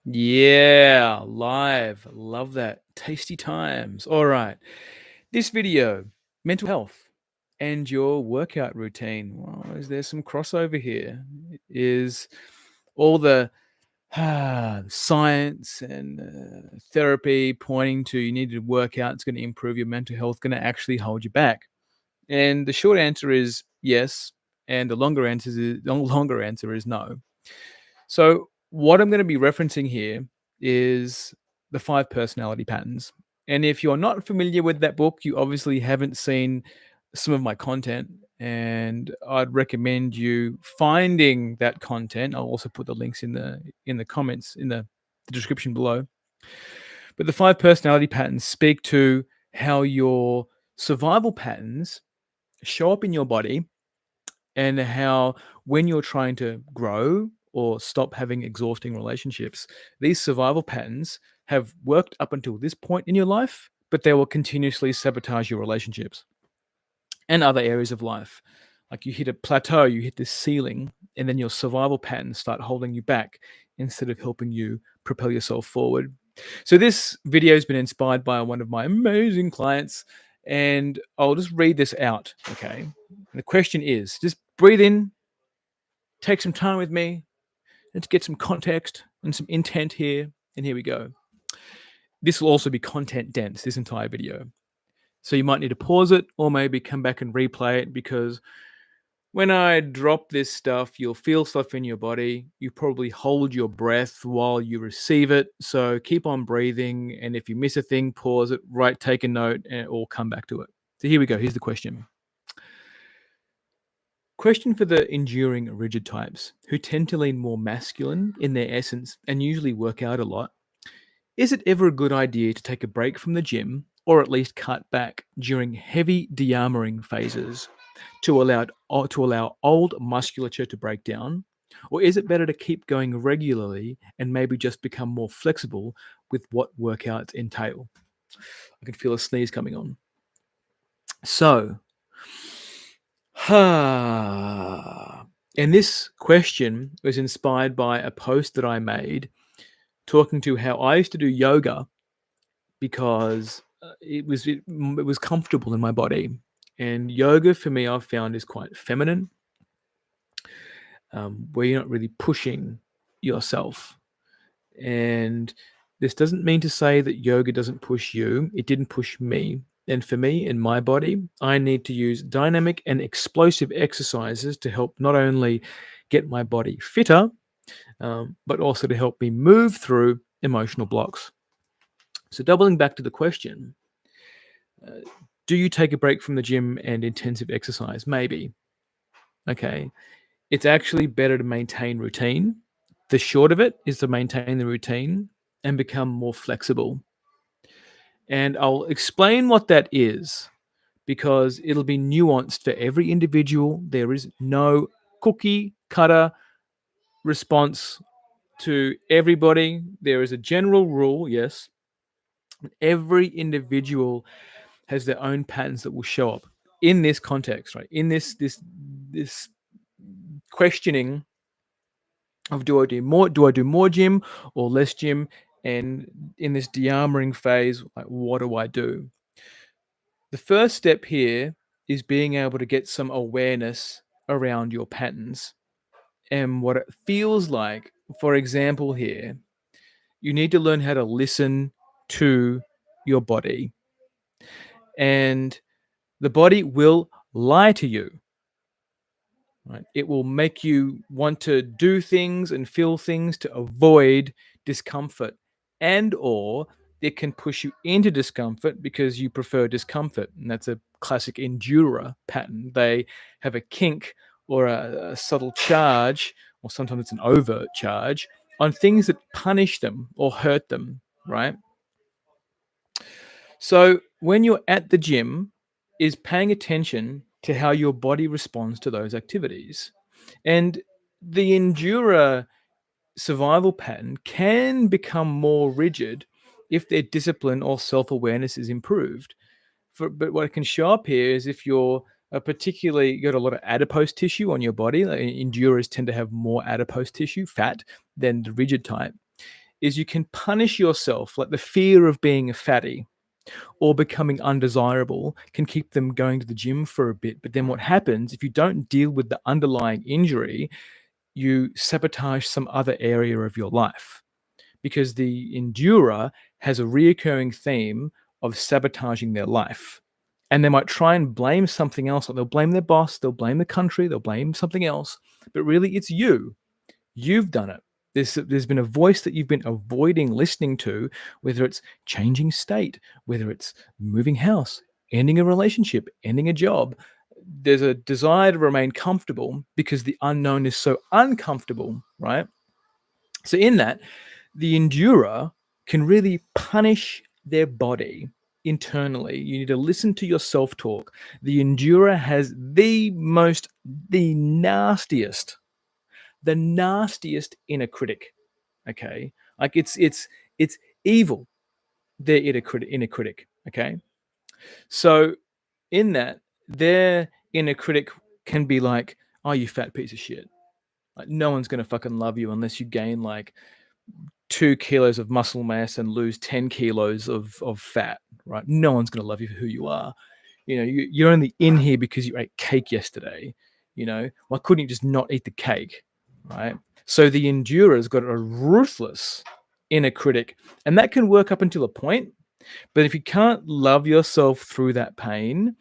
Yeah, live. Love that. Tasty times. All right. This video, mental health and your workout routine. Well, is there some crossover here? Is all the science and therapy pointing to you need to work out, it's going to improve your mental health, going to actually hold you back? And the short answer is yes. And the longer answer is no. So, what I'm going to be referencing here is the five personality patterns. And if you're not familiar with that book, you obviously haven't seen some of my content. And I'd recommend you finding that content. I'll also put the links in the comments in the description below. But the five personality patterns speak to how your survival patterns show up in your body and how when you're trying to grow or stop having exhausting relationships, these survival patterns have worked up until this point in your life, but they will continuously sabotage your relationships and other areas of life. Like you hit a plateau, you hit this ceiling, and then your survival patterns start holding you back instead of helping you propel yourself forward. So this video has been inspired by one of my amazing clients, and I'll just read this out, okay? And the question is, just breathe in, take some time with me, let's get some context and some intent here, and here we go. This will also be content dense, this entire video. So you might need to pause it or maybe come back and replay it, because when I drop this stuff, you'll feel stuff in your body. You probably hold your breath while you receive it. So keep on breathing. And if you miss a thing, pause it, take a note, or come back to it. So here we go. Here's the question. Question for the enduring rigid types who tend to lean more masculine in their essence and usually work out a lot. Is it ever a good idea to take a break from the gym, or at least cut back during heavy de-armoring phases to allow old musculature to break down? Or is it better to keep going regularly and maybe just become more flexible with what workouts entail? I can feel a sneeze coming on. So, and this question was inspired by a post that I made talking to how I used to do yoga because it was comfortable in my body. And yoga for me, I've found, is quite feminine, where you're not really pushing yourself. And this doesn't mean to say that yoga doesn't push you. It didn't push me. And for me, in my body, I need to use dynamic and explosive exercises to help not only get my body fitter, but also to help me move through emotional blocks. So, doubling back to the question, do you take a break from the gym and intensive exercise? Maybe. Okay. It's actually better to maintain routine. The short of it is to maintain the routine and become more flexible. And I'll explain what that is, because it'll be nuanced for every individual. There is no cookie cutter response to everybody. There is a general rule, yes. Every individual has their own patterns that will show up in this context, right? In this questioning of, do I do more gym or less gym? And in this de-armoring phase, like, what do I do? The first step here is being able to get some awareness around your patterns and what it feels like. For example, here, you need to learn how to listen to your body. And the body will lie to you. Right? It will make you want to do things and feel things to avoid discomfort, and or it can push you into discomfort because you prefer discomfort. And that's a classic endurer pattern. They have a kink or a subtle charge, or sometimes it's an overt charge, on things that punish them or hurt them, right? So when you're at the gym, is paying attention to how your body responds to those activities. And the endurer survival pattern can become more rigid if their discipline or self-awareness is improved. But what can show up here is if you're particularly got a lot of adipose tissue on your body. Like endurers tend to have more adipose tissue, fat, than the rigid type. is you can punish yourself, like the fear of being a fatty or becoming undesirable can keep them going to the gym for a bit. But then what happens if you don't deal with the underlying injury, you sabotage some other area of your life, because the endurer has a reoccurring theme of sabotaging their life. And they might try and blame something else. Like they'll blame their boss, they'll blame the country, they'll blame something else. But really, it's you. You've done it. There's been a voice that you've been avoiding listening to, whether it's changing state, whether it's moving house, ending a relationship, ending a job. There's a desire to remain comfortable because the unknown is so uncomfortable, right? So in that, the endurer can really punish their body internally. You need to listen to your self-talk. The endurer has the nastiest inner critic. Okay, like it's evil. Their inner critic. Okay, so in that, their inner critic can be like, "Oh, you fat piece of shit! Like, no one's gonna fucking love you unless you gain like 2 kilos of muscle mass and lose 10 kilos of fat, right? No one's gonna love you for who you are. You know, you're only in here because you ate cake yesterday. You know, why couldn't you just not eat the cake, right?" So the endurer's got a ruthless inner critic, and that can work up until a point. But if you can't love yourself through that pain,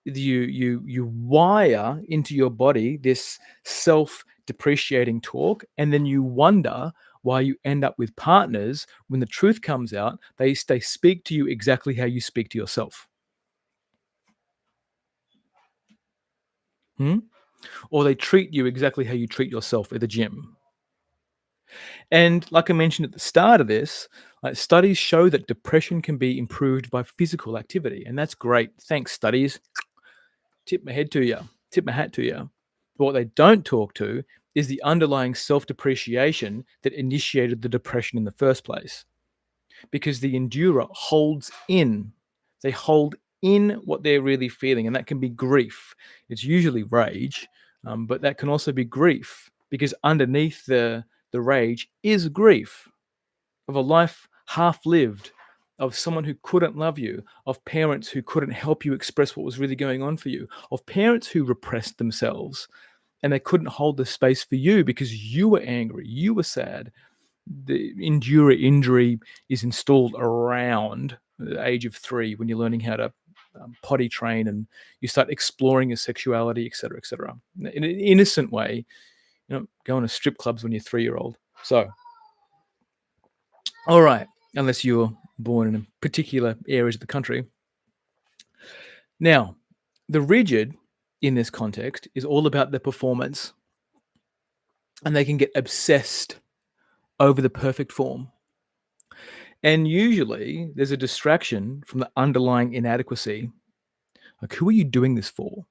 you wire into your body this self-depreciating talk, and then you wonder why you end up with partners when the truth comes out. They speak to you exactly how you speak to yourself. Hmm? Or they treat you exactly how you treat yourself at the gym. And like I mentioned at the start of this, like studies show that depression can be improved by physical activity. And that's great. Thanks, studies. Tip my hat to you. Tip my hat to you. But what they don't talk to is the underlying self-depreciation that initiated the depression in the first place. Because the endurer holds in, they hold in what they're really feeling, and that can be grief. It's usually rage, but that can also be grief, because underneath the rage is grief of a life half lived, of someone who couldn't love you, of parents who couldn't help you express what was really going on for you, of parents who repressed themselves and they couldn't hold the space for you because you were angry, you were sad. The endurer injury is installed around the age of 3 when you're learning how to potty train and you start exploring your sexuality, etc., etc. In an innocent way, going to strip clubs when you're 3-year-old. So, all right, unless you're born in particular areas of the country. Now, the rigid in this context is all about their performance, and they can get obsessed over the perfect form. And usually there's a distraction from the underlying inadequacy. Like, who are you doing this for?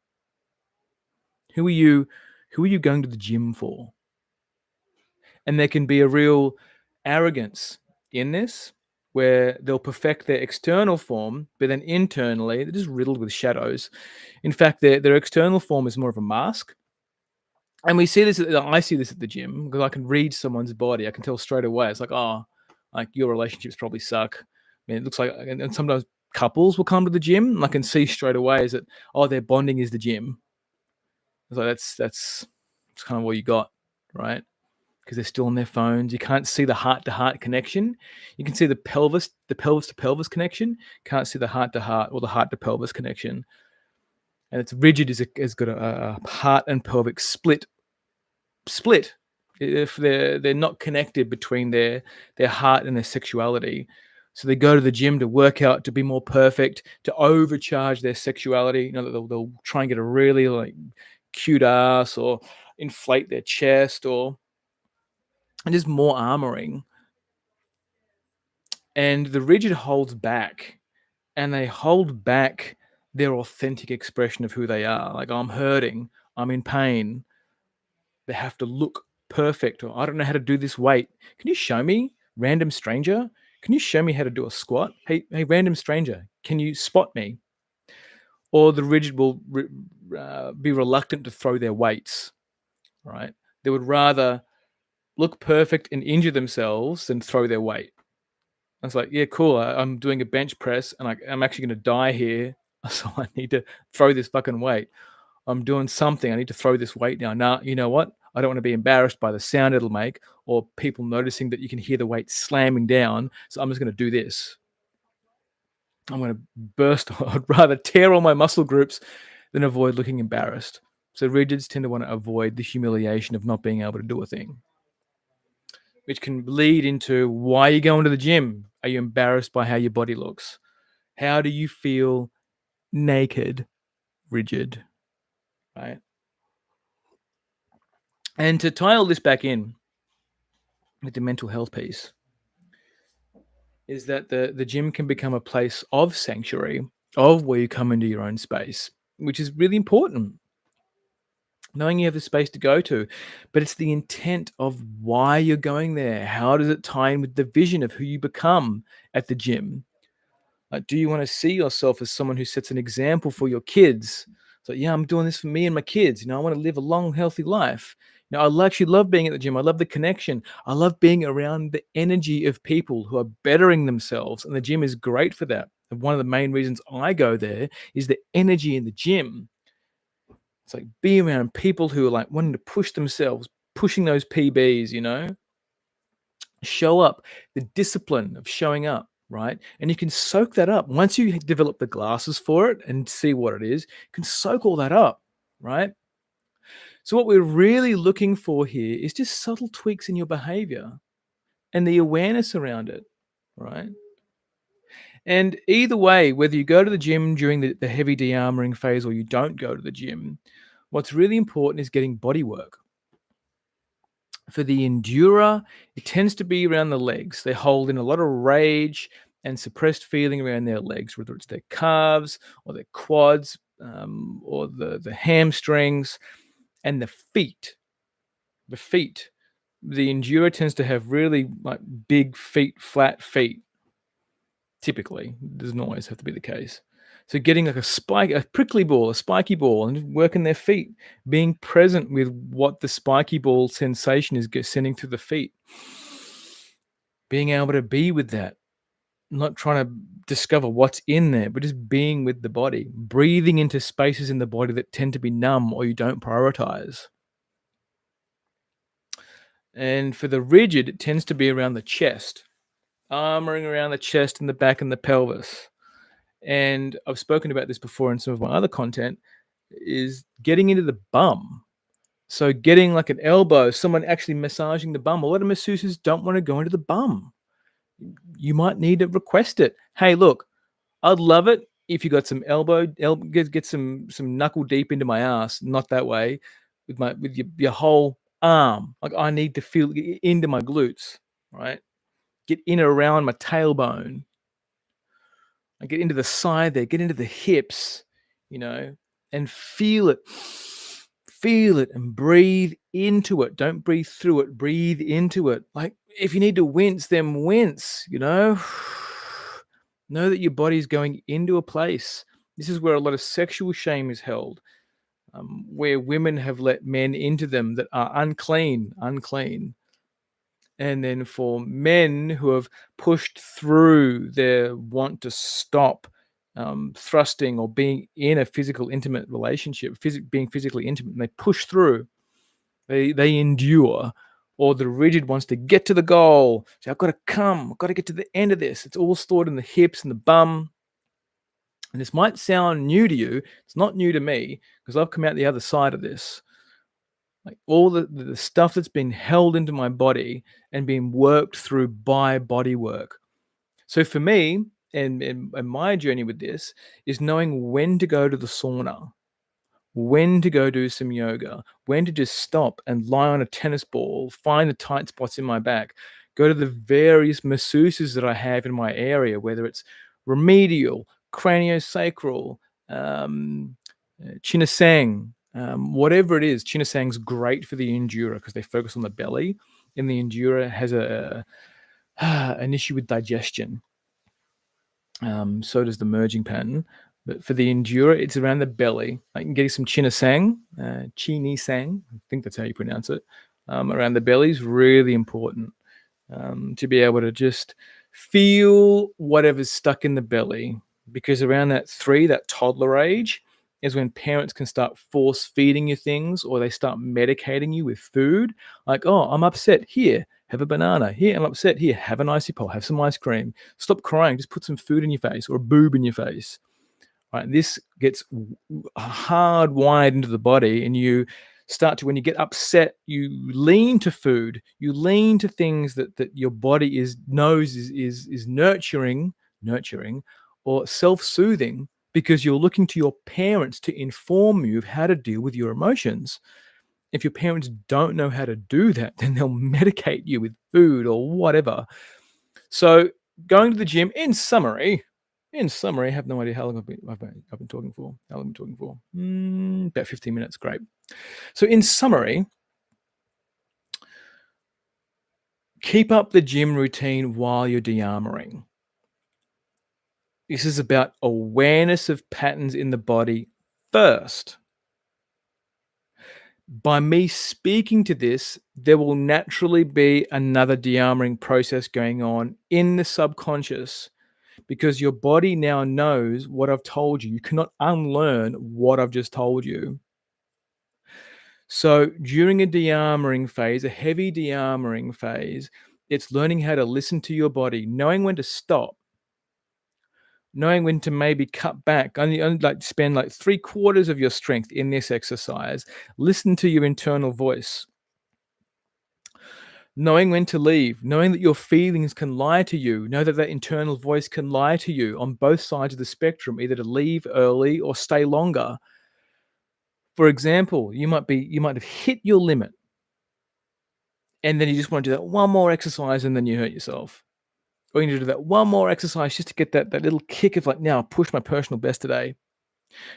Who are you going to the gym for? And there can be a real arrogance in this, where they'll perfect their external form, but then internally they're just riddled with shadows. In fact, their external form is more of a mask. And we see this, I see this at the gym because I can read someone's body. I can tell straight away. It's like, oh, like your relationships probably suck. I mean, it looks like, and sometimes couples will come to the gym and I can see straight away is that, oh, their bonding is the gym. It's like, that's kind of what you got, right? Because they're still on their phones. You can't see the heart-to-heart connection. You can see the pelvis-to-pelvis connection. Can't see the heart-to-heart or the heart-to-pelvis connection. And it's rigid has got a heart and pelvic split. If they're not connected between their heart and their sexuality. So they go to the gym to work out, to be more perfect, to overcharge their sexuality. They'll try and get a really like cute ass or inflate their chest or just more armoring. And the rigid holds back, and they hold back their authentic expression of who they are. Like, I'm hurting, I'm in pain. They have to look perfect, or I don't know how to do this weight. Can you show me, random stranger? Can you show me how to do a squat? Hey, random stranger, can you spot me? Or the rigid will be reluctant to throw their weights, right? They would rather look perfect and injure themselves than throw their weight. I was like, yeah, cool. I'm doing a bench press and I'm actually going to die here. So I need to throw this fucking weight. I'm doing something. I need to throw this weight now. Now, you know what? I don't want to be embarrassed by the sound it'll make or people noticing that you can hear the weight slamming down. So I'm just going to do this. I'm going to burst. I'd rather tear all my muscle groups than avoid looking embarrassed. So rigids tend to want to avoid the humiliation of not being able to do a thing, which can lead into why you're going to the gym. Are you embarrassed by how your body looks? How do you feel naked, rigid, right? And to tie all this back in with the mental health piece is that the gym can become a place of sanctuary, of where you come into your own space, which is really important. Knowing you have the space to go to, but it's the intent of why you're going there. How does it tie in with the vision of who you become at the gym? Do you want to see yourself as someone who sets an example for your kids? So, yeah, I'm doing this for me and my kids. I want to live a long, healthy life. I actually love being at the gym. I love the connection. I love being around the energy of people who are bettering themselves. And the gym is great for that. And one of the main reasons I go there is the energy in the gym. It's like being around people who are like wanting to push themselves, pushing those PBs, show up, the discipline of showing up, right? And you can soak that up. Once you develop the glasses for it and see what it is, you can soak all that up, right? So what we're really looking for here is just subtle tweaks in your behavior and the awareness around it, right? And either way, whether you go to the gym during the heavy de-armoring phase or you don't go to the gym, what's really important is getting body work. For the endurer, it tends to be around the legs. They hold in a lot of rage and suppressed feeling around their legs, whether it's their calves or their quads or the hamstrings and the feet. The feet. The endurer tends to have really like big feet, flat feet. Typically, it doesn't always have to be the case. So getting like a prickly ball, a spiky ball, and working their feet, being present with what the spiky ball sensation is sending through the feet, being able to be with that, not trying to discover what's in there, but just being with the body, breathing into spaces in the body that tend to be numb or you don't prioritize. And for the rigid, it tends to be around the chest, armoring around the chest and the back and the pelvis. And I've spoken about this before in some of my other content, is getting into the bum. So getting like an elbow, someone actually massaging the bum. A lot of masseuses don't want to go into the bum. You might need to request it. Hey, look, I'd love it if you got some get some knuckle deep into my ass. Not that way, with your whole arm. Like I need to feel into my glutes, right? Get in and around my tailbone. I get into the side there, get into the hips, and feel it. Feel it and breathe into it. Don't breathe through it, breathe into it. Like if you need to wince, then wince, Know that your body's going into a place. This is where a lot of sexual shame is held, where women have let men into them that are unclean. And then for men who have pushed through their want to stop thrusting or being in a physical intimate relationship, being physically intimate, and they push through, they endure, or the rigid wants to get to the goal. So I've got to I've got to get to the end of this. It's all stored in the hips and the bum. And this might sound new to you. It's not new to me because I've come out the other side of this. Like all the stuff that's been held into my body and being worked through by body work. So for me, and my journey with this is knowing when to go to the sauna, when to go do some yoga, when to just stop and lie on a tennis ball, find the tight spots in my back, go to the various masseuses that I have in my area, whether it's remedial, craniosacral, Chinasang, whatever it is. Chinasang's great for the endurer because they focus on the belly, and the endurer has an issue with digestion. So does the merging pattern. But for the endurer, it's around the belly. I can get you some Chinasang, Chinisang. I think that's how you pronounce it. around the belly is really important, to be able to just feel whatever's stuck in the belly, because around that toddler age is when parents can start force feeding you things, or they start medicating you with food. Like, oh, I'm upset. Here, have a banana. Here, I'm upset. Here, have an icy pole. Have some ice cream. Stop crying. Just put some food in your face or a boob in your face. Right? This gets hardwired into the body, and you start to, when you get upset, you lean to food. You lean to things that your body knows is nurturing or self-soothing, because you're looking to your parents to inform you of how to deal with your emotions. If your parents don't know how to do that, then they'll medicate you with food or whatever. So going to the gym, in summary, I have no idea how long I've been talking for. How long I've been talking for? About 15 minutes. Great. So in summary, keep up the gym routine while you're de-armoring. This is about awareness of patterns in the body first. By me speaking to this, there will naturally be another de-armoring process going on in the subconscious, because your body now knows what I've told you. You cannot unlearn what I've just told you. So during a de-armoring phase, a heavy de-armoring phase, it's learning how to listen to your body, knowing when to stop, knowing when to maybe cut back, only like spend like 3/4 of your strength in this exercise. Listen to your internal voice. Knowing when to leave, knowing that your feelings can lie to you, know that that internal voice can lie to you on both sides of the spectrum, either to leave early or stay longer. For example, you might have hit your limit, and then you just want to do that one more exercise, and then you hurt yourself. Or you need to do that one more exercise just to get that little kick of like, now I'll push my personal best today.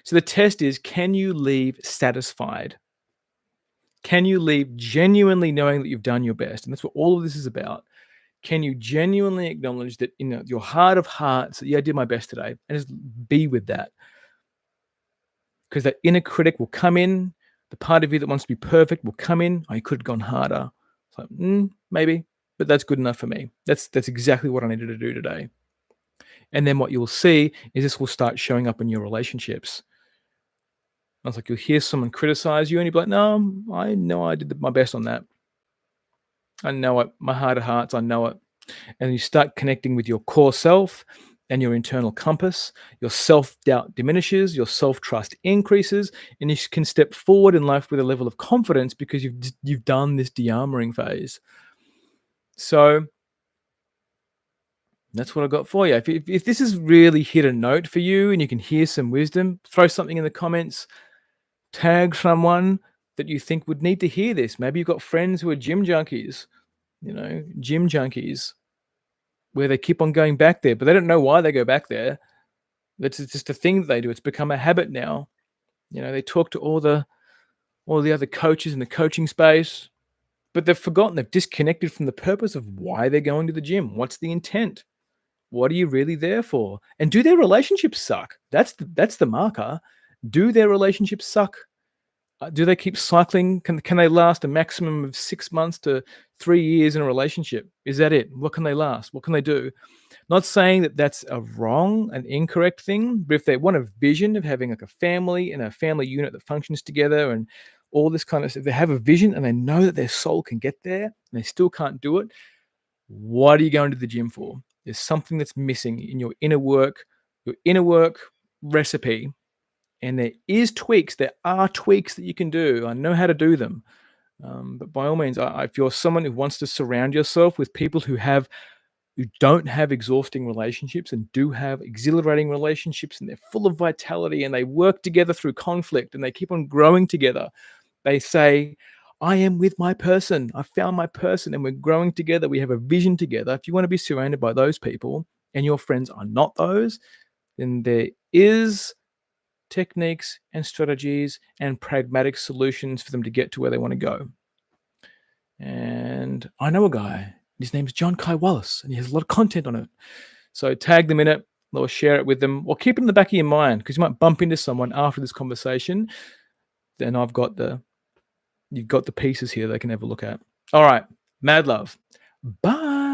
So the test is, can you leave satisfied? Can you leave genuinely knowing that you've done your best? And that's what all of this is about. Can you genuinely acknowledge that, your heart of hearts, that, yeah, I did my best today, and just be with that? Because that inner critic will come in. The part of you that wants to be perfect will come in. Oh, you could have gone harder. It's like, maybe, but that's good enough for me. That's exactly what I needed to do today. And then what you'll see is this will start showing up in your relationships. It's like you'll hear someone criticize you, and you'll be like, no, I know I did my best on that. I know it. My heart of hearts, I know it. And you start connecting with your core self and your internal compass. Your self-doubt diminishes, your self-trust increases, and you can step forward in life with a level of confidence because you've done this de-armoring phase. So that's what I got for you. If this has really hit a note for you and you can hear some wisdom, throw something in the comments, tag someone that you think would need to hear this. Maybe you've got friends who are gym junkies, where they keep on going back there, but they don't know why they go back there. It's just a thing that they do. It's become a habit now. They talk to all the other coaches in the coaching space, but they've forgotten, they've disconnected from the purpose of why they're going to the gym. What's the intent? What are you really there for? And do their relationships suck? That's the marker. Do their relationships suck? Do they keep cycling? Can they last a maximum of 6 months to 3 years in a relationship? Is that it? What can they last? What can they do? Not saying that that's an incorrect thing, but if they want a vision of having like a family and a family unit that functions together and all this kind of stuff, they have a vision and they know that their soul can get there and they still can't do it. What are you going to the gym for? There's something that's missing in your inner work recipe. And there are tweaks that you can do. I know how to do them. But by all means, if you're someone who wants to surround yourself with people who don't have exhausting relationships and do have exhilarating relationships, and they're full of vitality and they work together through conflict and they keep on growing together. They say, I am with my person. I found my person and we're growing together. We have a vision together. If you want to be surrounded by those people and your friends are not those, then there is techniques and strategies and pragmatic solutions for them to get to where they want to go. And I know a guy, his name's John Kai Wallace, and he has a lot of content on it. So tag them in it, or share it with them, or keep it in the back of your mind, because you might bump into someone after this conversation. Then you've got the pieces here they can have a look at. All right. Mad love. Bye.